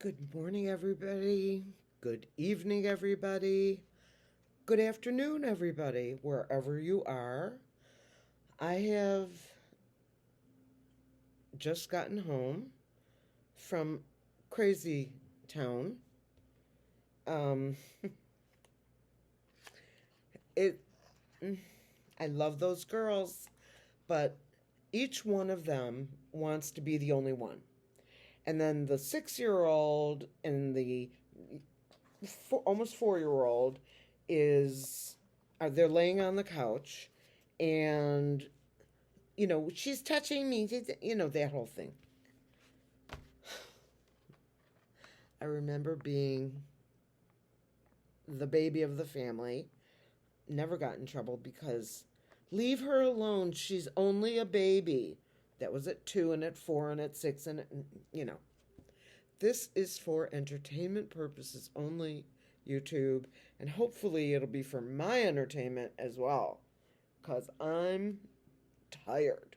Good morning, everybody. Good evening, everybody. Good afternoon, everybody, wherever you are. I have just gotten home from Crazy Town. Um, it. I love those girls, but each one of them wants to be the only one. And then the 6-year-old and the almost 4-year-old they're laying on the couch, and she's touching me, that whole thing. I remember being the baby of the family, never got in trouble because leave her alone, she's only a baby. That was at 2 and at 4 and at 6 and this is for entertainment purposes only, YouTube, and hopefully it'll be for my entertainment as well, because I'm tired.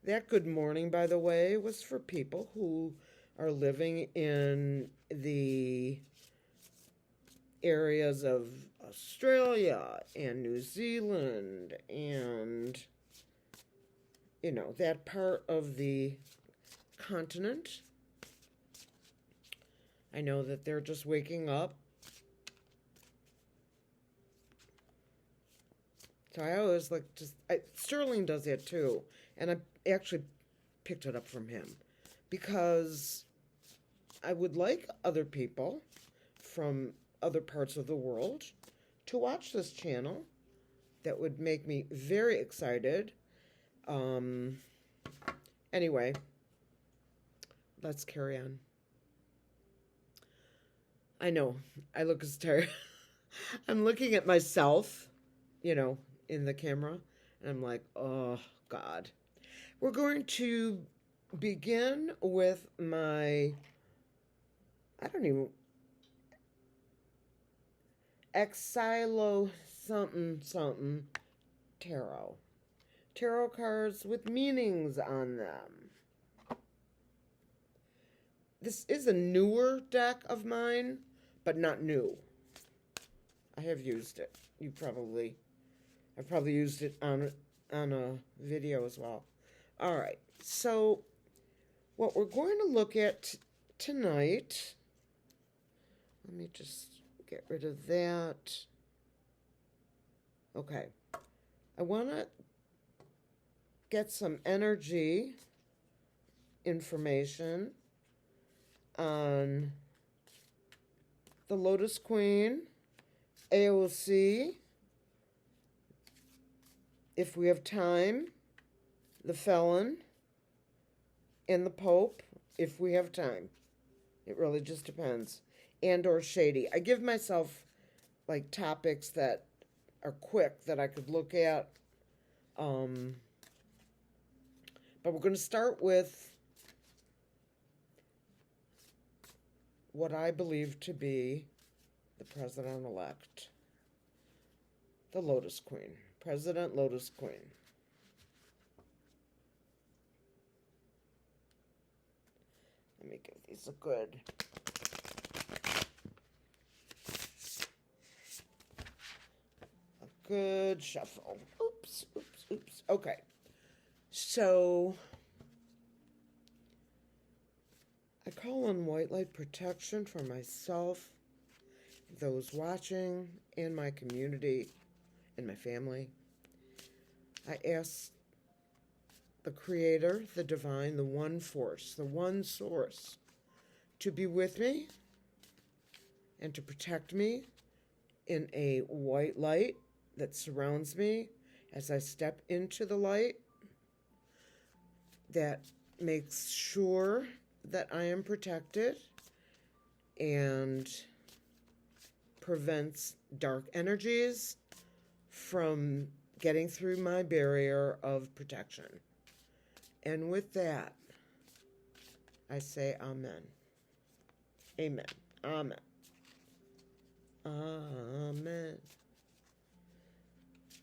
That good morning, by the way, was for people who are living in the areas of Australia and New Zealand and, that part of the continent. I know that they're just waking up. So I always Sterling does that too. And I actually picked it up from him because I would like other people from other parts of the world to watch this channel. That would make me very excited. Anyway, let's carry on. I know, I look as tired. I'm looking at myself, in the camera, and I'm like, oh, God. We're going to begin with my, Exilo something tarot. Tarot cards with meanings on them. This is a newer deck of mine, but not new. I have used it. I've probably used it on a video as well. All right. So what we're going to look at tonight, let me just get rid of that. Okay. I want to get some energy information on the Lotus Queen, AOC, if we have time, the Felon, and the Pope, if we have time. It really just depends. And or Shady. I give myself topics that are quick that I could look at. But we're going to start with what I believe to be the president-elect, the Lotus Queen, President Lotus Queen. Let me give these a good shuffle. Oops. Okay. So I call on white light protection for myself, those watching, and my community, and my family. I ask the Creator, the Divine, the One Force, the One Source, to be with me and to protect me in a white light that surrounds me as I step into the light, that makes sure that I am protected and prevents dark energies from getting through my barrier of protection. And with that, I say amen. Amen. Amen. Amen.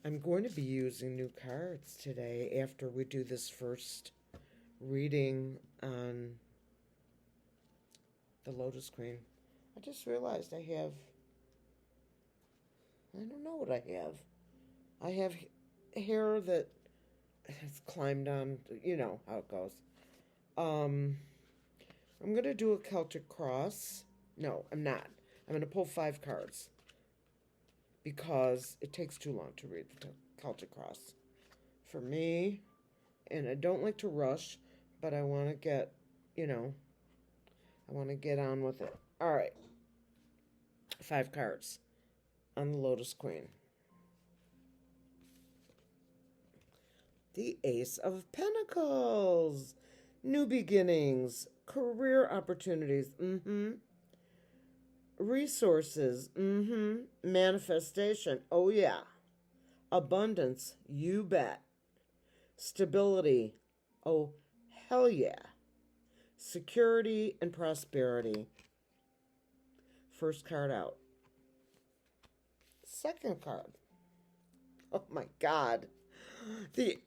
I'm going to be using new cards today after we do this first reading on the Lotus Queen. I just realized I don't know what I have. I have hair that has climbed on, you know how it goes. Um, I'm going to do a Celtic Cross. No, I'm not. I'm going to pull 5 cards because it takes too long to read the Celtic Cross for me. And I don't like to rush, but I want to get, I want to get on with it. All right. 5 cards on the Lotus Queen. The Ace of Pentacles. New beginnings. Career opportunities. Resources. Manifestation. Oh, yeah. Abundance. You bet. Stability. Oh, hell yeah. Security and prosperity. First card out. Second card. Oh my God. The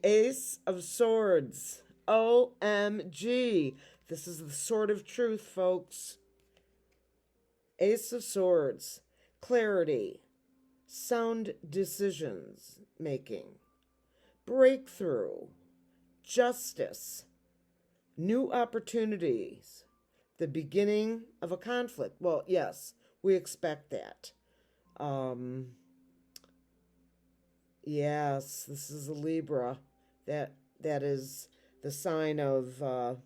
Ace of Swords. OMG. This is the sword of truth, folks. Ace of Swords. Clarity. Sound decisions making. Breakthrough. Justice. New opportunities. The beginning of a conflict. Well, yes, we expect that. Yes, this is a Libra. That is the sign of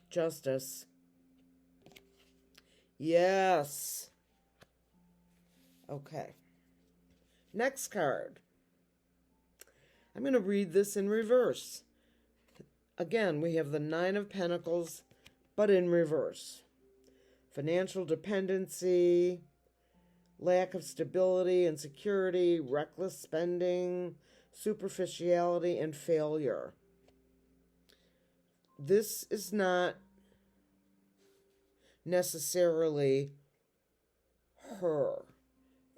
justice. Yes. Okay. Next card. I'm going to read this in reverse. Again, we have the 9 of Pentacles, but in reverse. Financial dependency, lack of stability and security, reckless spending, superficiality, and failure. This is not necessarily her.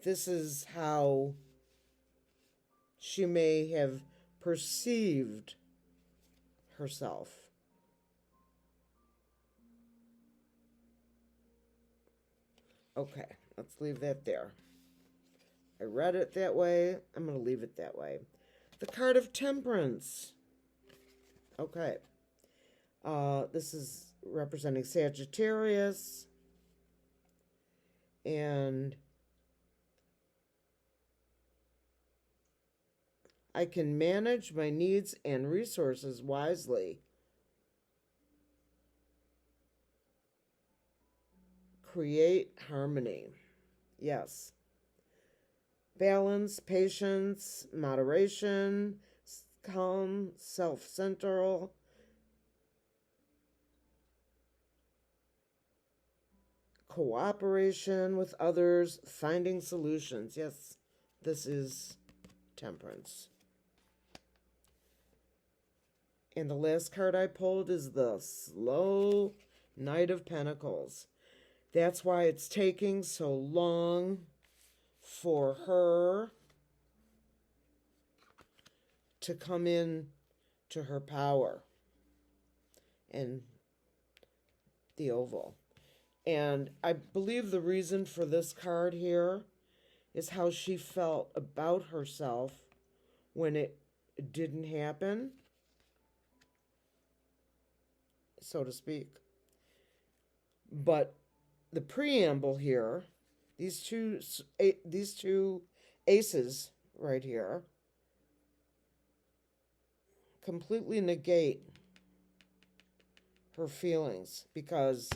This is how she may have perceived herself. Okay, let's leave that there. I read it that way. I'm going to leave it that way. The card of Temperance. Okay. This is representing Sagittarius. And I can manage my needs and resources wisely. Create harmony. Yes. Balance, patience, moderation, calm, self-centered, cooperation with others, finding solutions. Yes, this is Temperance. And the last card I pulled is the Slow Knight of Pentacles. That's why it's taking so long for her to come in to her power and the oval. And I believe the reason for this card here is how she felt about herself when it didn't happen, so to speak. But the preamble here, these two aces right here, completely negate her feelings because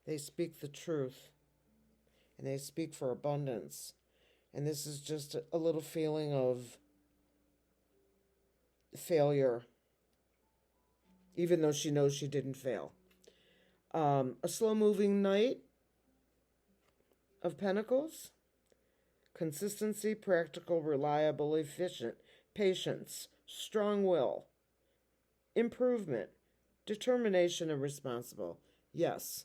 they speak the truth and they speak for abundance. And this is just a little feeling of failure, even though she knows she didn't fail. A slow-moving Knight of Pentacles. Consistency, practical, reliable, efficient, patience, strong will, improvement, determination, and responsible. Yes.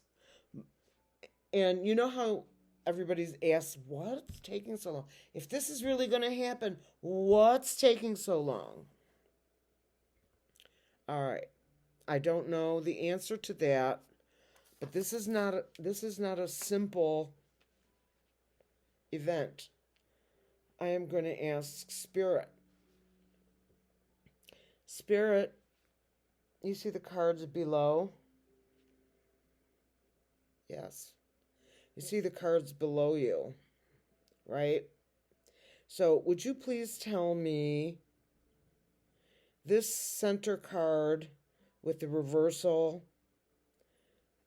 And you know how everybody's asked, what's taking so long? If this is really going to happen, what's taking so long? All right. I don't know the answer to that, but this is not a simple event. I am going to ask Spirit. Spirit, you see the cards below? Yes. You see the cards below you, right? So would you please tell me this center card with the reversal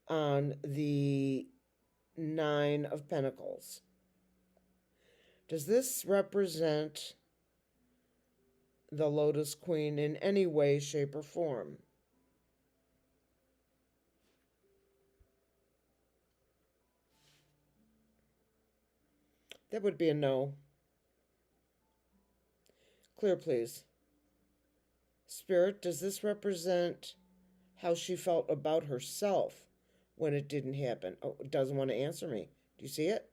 on the Nine of Pentacles, does this represent the Lotus Queen in any way, shape, or form? That would be a no. Clear, please. Spirit, does this represent how she felt about herself when it didn't happen? Oh, it doesn't want to answer me. Do you see it?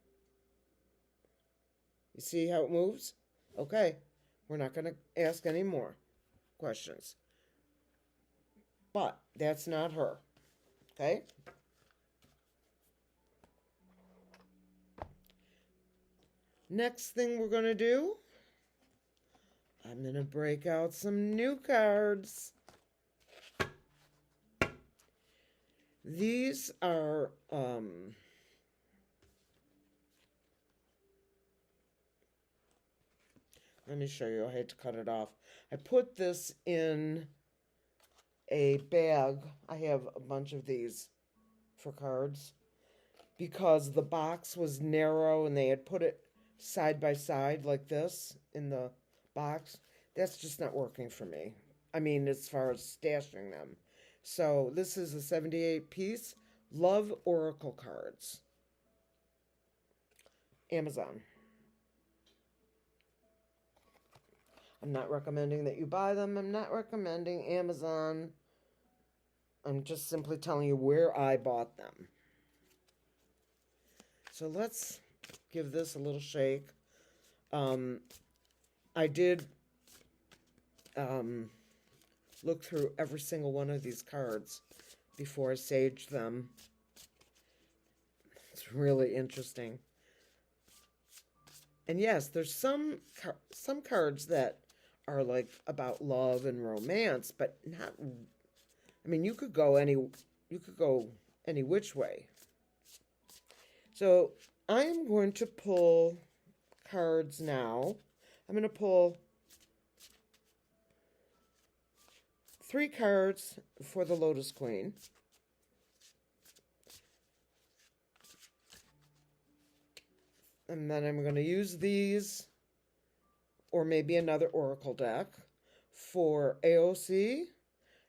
You see how it moves? Okay. We're not going to ask any more questions. But that's not her. Okay? Next thing we're going to do, I'm going to break out some new cards. These are, let me show you. I had to cut it off. I put this in a bag. I have a bunch of these for cards because the box was narrow and they had put it side by side like this in the box. That's just not working for me. I mean, as far as stashing them. So this is a 78 piece Love Oracle cards. Amazon. I'm not recommending that you buy them. I'm not recommending Amazon. I'm just simply telling you where I bought them. So let's give this a little shake. I did look through every single one of these cards before I saged them. It's really interesting. And yes, there's some cards that are like about love and romance, but not. I mean, you could go any which way. So I am going to pull cards now. I'm going to pull 3 cards for the Lotus Queen. And then I'm going to use these, or maybe another Oracle deck, for AOC.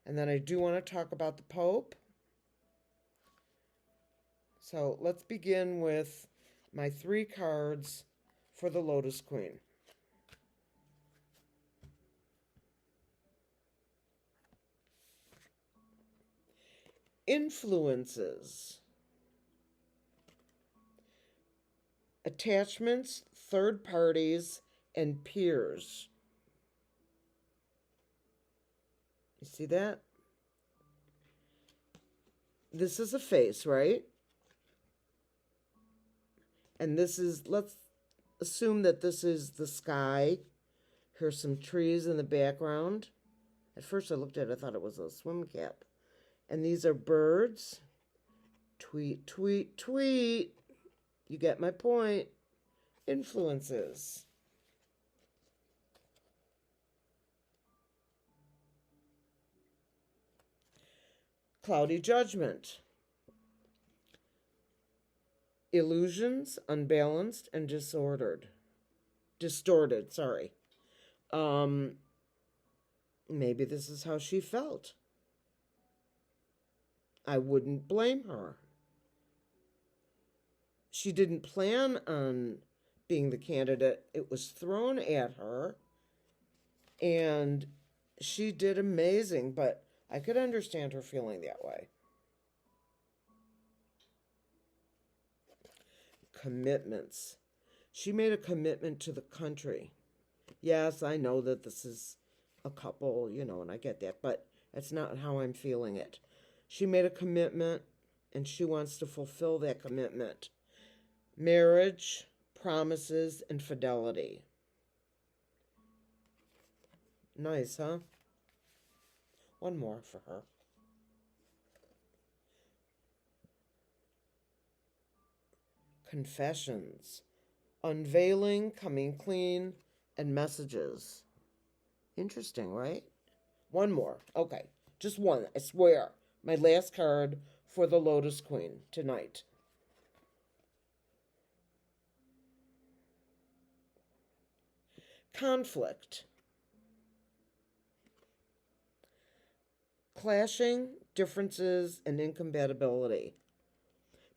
And then I do want to talk about the Pope. So let's begin with my 3 cards for the Lotus Queen. Influences. Attachments, third parties, and peers. You see that? This is a face, right? And this is, let's assume that this is the sky. Here's some trees in the background. At first I looked at it, I thought it was a swim cap. And these are birds. Tweet, tweet, tweet. You get my point. Influences. Cloudy judgment. Illusions, unbalanced, and distorted, sorry. Maybe this is how she felt. I wouldn't blame her. She didn't plan on being the candidate. It was thrown at her, and she did amazing, but I could understand her feeling that way. commitments. She made a commitment to the country. Yes, I know that this is a couple, and I get that, but that's not how I'm feeling it. She made a commitment and she wants to fulfill that commitment. Marriage, promises, and fidelity. Nice, huh? One more for her. Confessions. Unveiling, coming clean, and messages. Interesting, right? One more. Okay. Just one, I swear. My last card for the Lotus Queen tonight. Conflict. Clashing, differences, and incompatibility.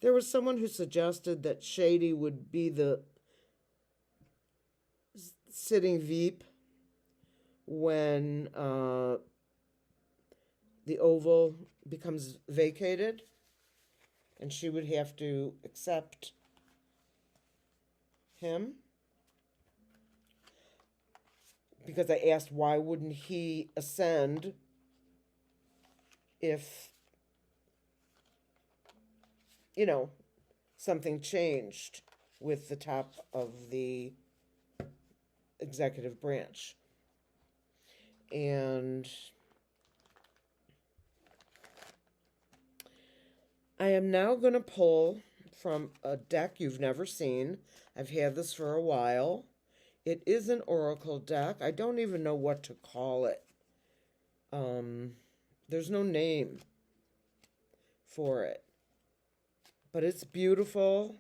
There was someone who suggested that Shady would be the sitting Veep when the Oval becomes vacated, and she would have to accept him. Because I asked why wouldn't he ascend if, something changed with the top of the executive branch. And I am now going to pull from a deck you've never seen. I've had this for a while. It is an oracle deck. I don't even know what to call it. There's no name for it. But it's beautiful.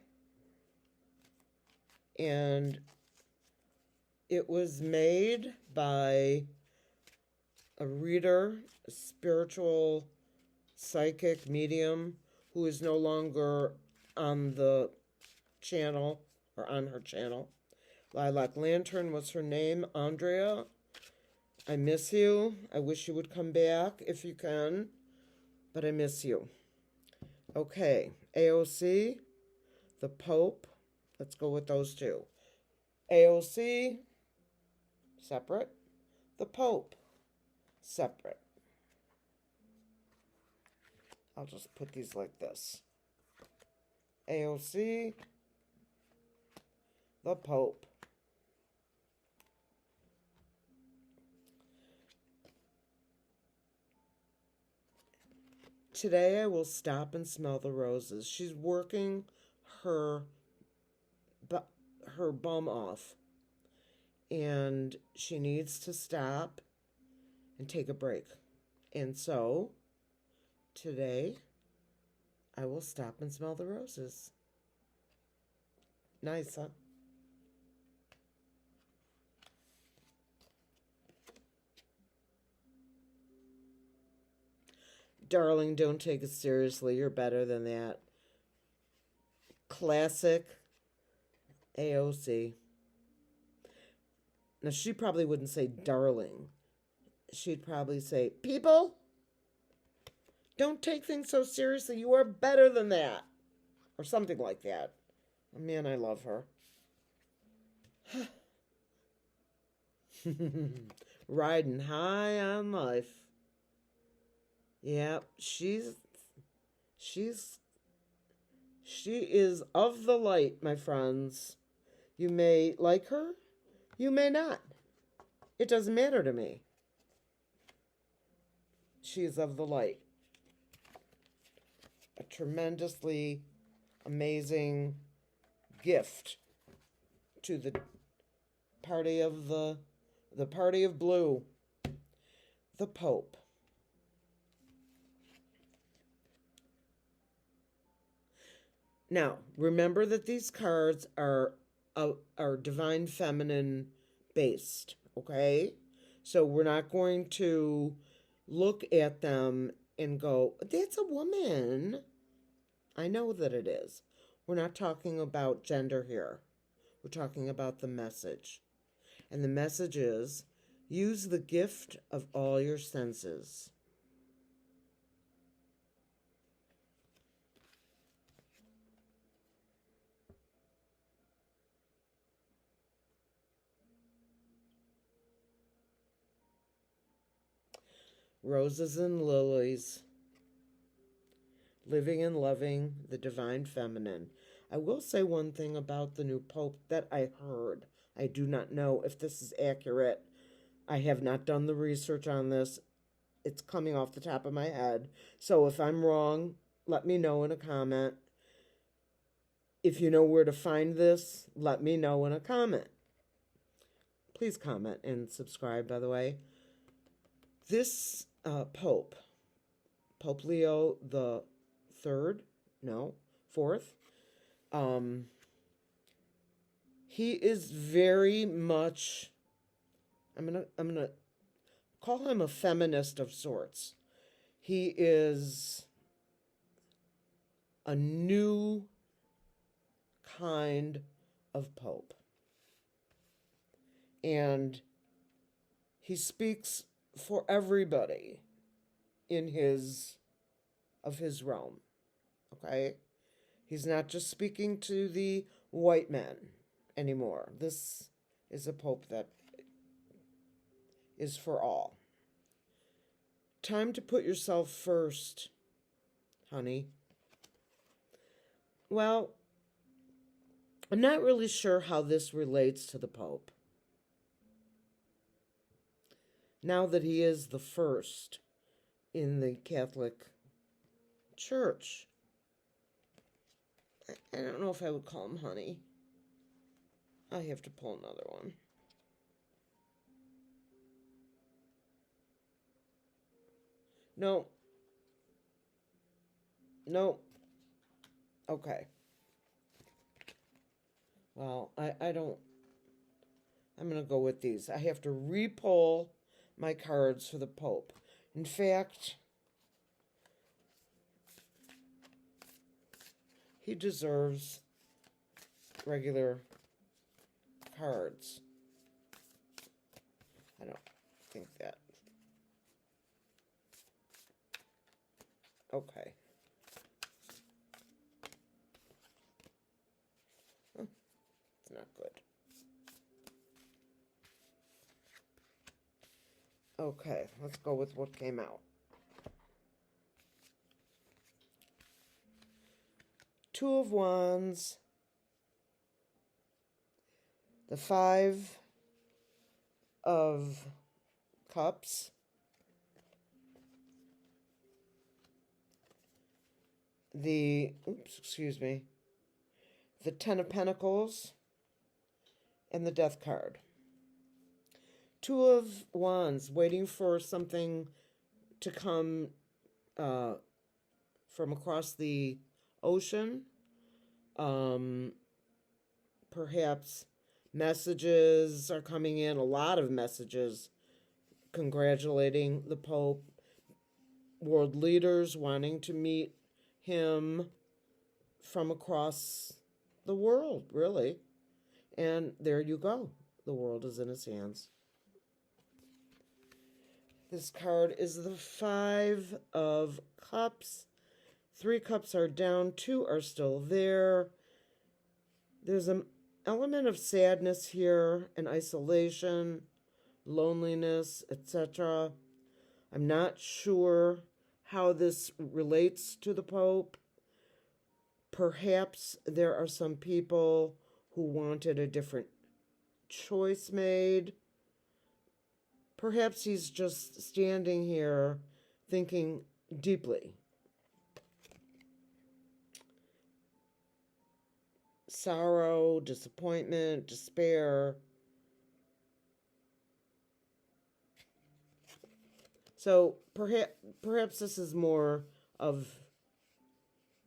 And it was made by a reader, a spiritual psychic medium who is no longer on the channel or on her channel. Lilac Lantern was her name. Andrea, I miss you. I wish you would come back if you can, but I miss you. Okay, AOC, the Pope. Let's go with those two. AOC, separate. The Pope, separate. I'll just put these like this. AOC, the Pope. Today I will stop and smell the roses. She's working her bum off. And she needs to stop and take a break. And so, today, I will stop and smell the roses. Nice, huh? Darling, don't take it seriously. You're better than that. Classic AOC. Now, she probably wouldn't say darling. She'd probably say, people, don't take things so seriously. You are better than that. Or something like that. Oh, man, I love her. Riding high on life. Yeah, she is of the light, my friends. You may like her, you may not. It doesn't matter to me. She is of the light. A tremendously amazing gift to the party of the party of blue, the Pope. Now, remember that these cards are divine feminine based, okay? So we're not going to look at them and go, that's a woman. I know that it is. We're not talking about gender here. We're talking about the message. And the message is, use the gift of all your senses. Roses and lilies, living and loving the divine feminine. I will say one thing about the new pope that I heard. I do not know if this is accurate. I have not done the research on this. It's coming off the top of my head. So if I'm wrong, let me know in a comment. If you know where to find this, let me know in a comment. Please comment and subscribe, by the way. This Pope Leo the fourth, he is very much, I'm gonna call him a feminist of sorts. He is a new kind of pope. And he speaks for everybody in his realm. Okay? He's not just speaking to the white men anymore. This is a pope that is for all. Time to put yourself first, honey. Well, I'm not really sure how this relates to the Pope. Now that he is the first in the Catholic Church. I don't know if I would call him honey. I have to pull another one. No. Okay. Well, I don't. I'm going to go with these. I have to re-pull my cards for the Pope. In fact, he deserves regular cards. I don't think that. Okay. It's not good. Okay, let's go with what came out. Two of Wands, the Five of Cups, the Ten of Pentacles, and the Death card. Two of Wands, waiting for something to come from across the ocean. Perhaps messages are coming in, a lot of messages congratulating the Pope, world leaders wanting to meet him from across the world, really. And there you go. The world is in his hands. This card is the Five of Cups. 3 cups are down, 2 are still there. There's an element of sadness here, and isolation, loneliness, etc. I'm not sure how this relates to the Pope. Perhaps there are some people who wanted a different choice made. Perhaps he's just standing here thinking deeply. Sorrow, disappointment, despair. So perhaps this is more of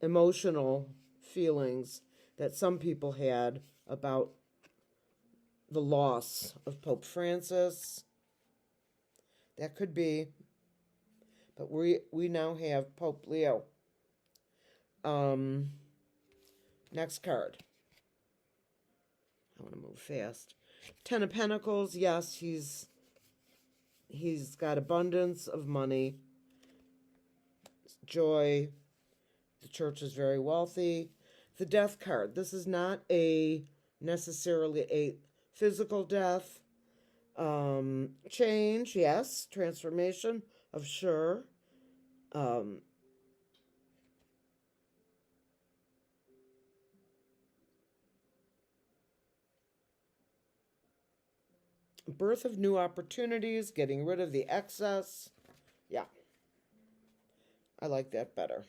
emotional feelings that some people had about the loss of Pope Francis. That could be. But we now have Pope Leo. Next card. I want to move fast. Ten of Pentacles. Yes, he's got abundance of money, joy. The church is very wealthy. The Death card. This is not necessarily a physical death. Change, yes, transformation, of sure. Um, Birth of new opportunities, getting rid of the excess. Yeah, I like that better.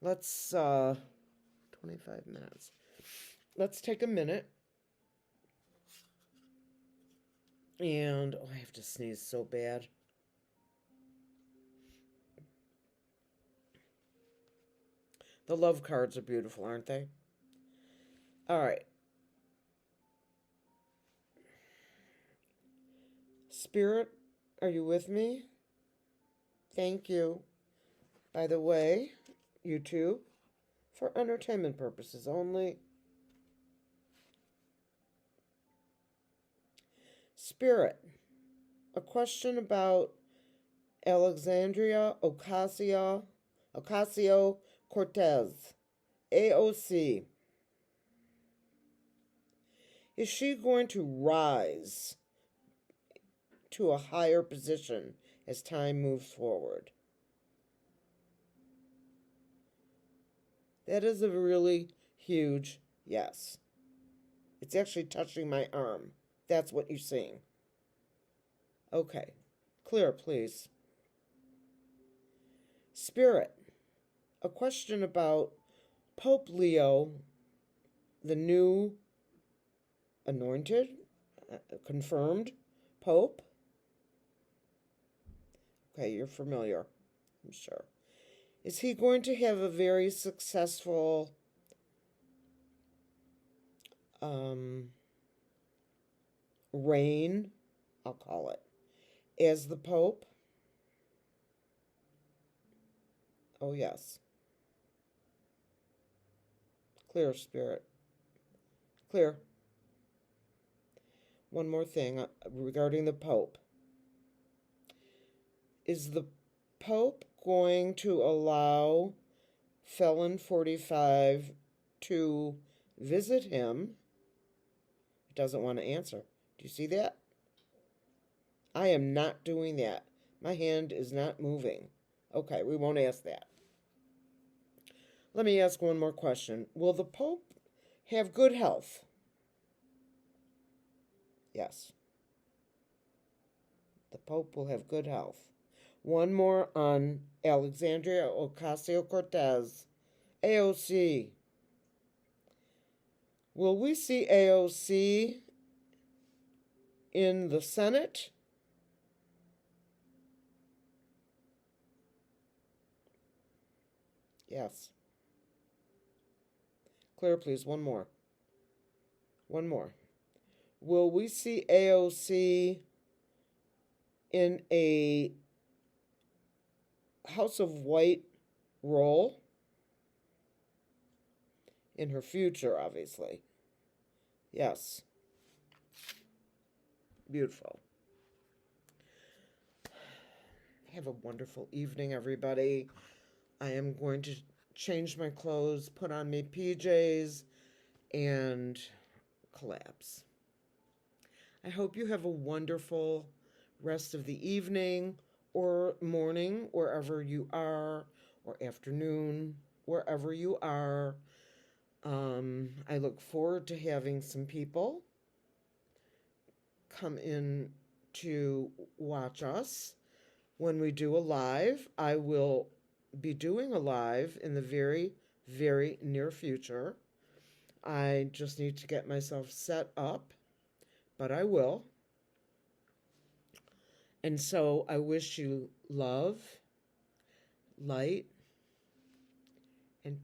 Let's 25 minutes. Let's take a minute. And I have to sneeze so bad. The love cards are beautiful, aren't they? All right. Spirit, are you with me? Thank you. By the way, YouTube, for entertainment purposes only. Spirit, a question about Alexandria Ocasio Cortez, AOC. Is she going to rise to a higher position as time moves forward? That is a really huge yes. It's actually touching my arm. That's what you're seeing. Okay. Clear, please. Spirit, a question about Pope Leo, the new anointed, confirmed Pope. Okay, you're familiar, I'm sure. Is he going to have a very successful reign, I'll call it, as the Pope? Oh, yes. Clear, Spirit. Clear. One more thing regarding the Pope. Is the Pope going to allow Felon 45 to visit him? He doesn't want to answer. Do you see that? I am not doing that. My hand is not moving. Okay, we won't ask that. Let me ask one more question. Will the Pope have good health? Yes. The Pope will have good health. One more on Alexandria Ocasio Cortez, AOC. Will we see AOC in the Senate? Yes. Clear, please. One more. One more. Will we see AOC in a House of White role? In her future, obviously. Yes. Beautiful. Have a wonderful evening, everybody. I am going to change my clothes, put on my PJs, and collapse. I hope you have a wonderful rest of the evening or morning, wherever you are, or afternoon, wherever you are. I look forward to having some people come in to watch us when we do a live. I will be doing a live in the very, very near future. I just need to get myself set up, but I will. And so I wish you love, light,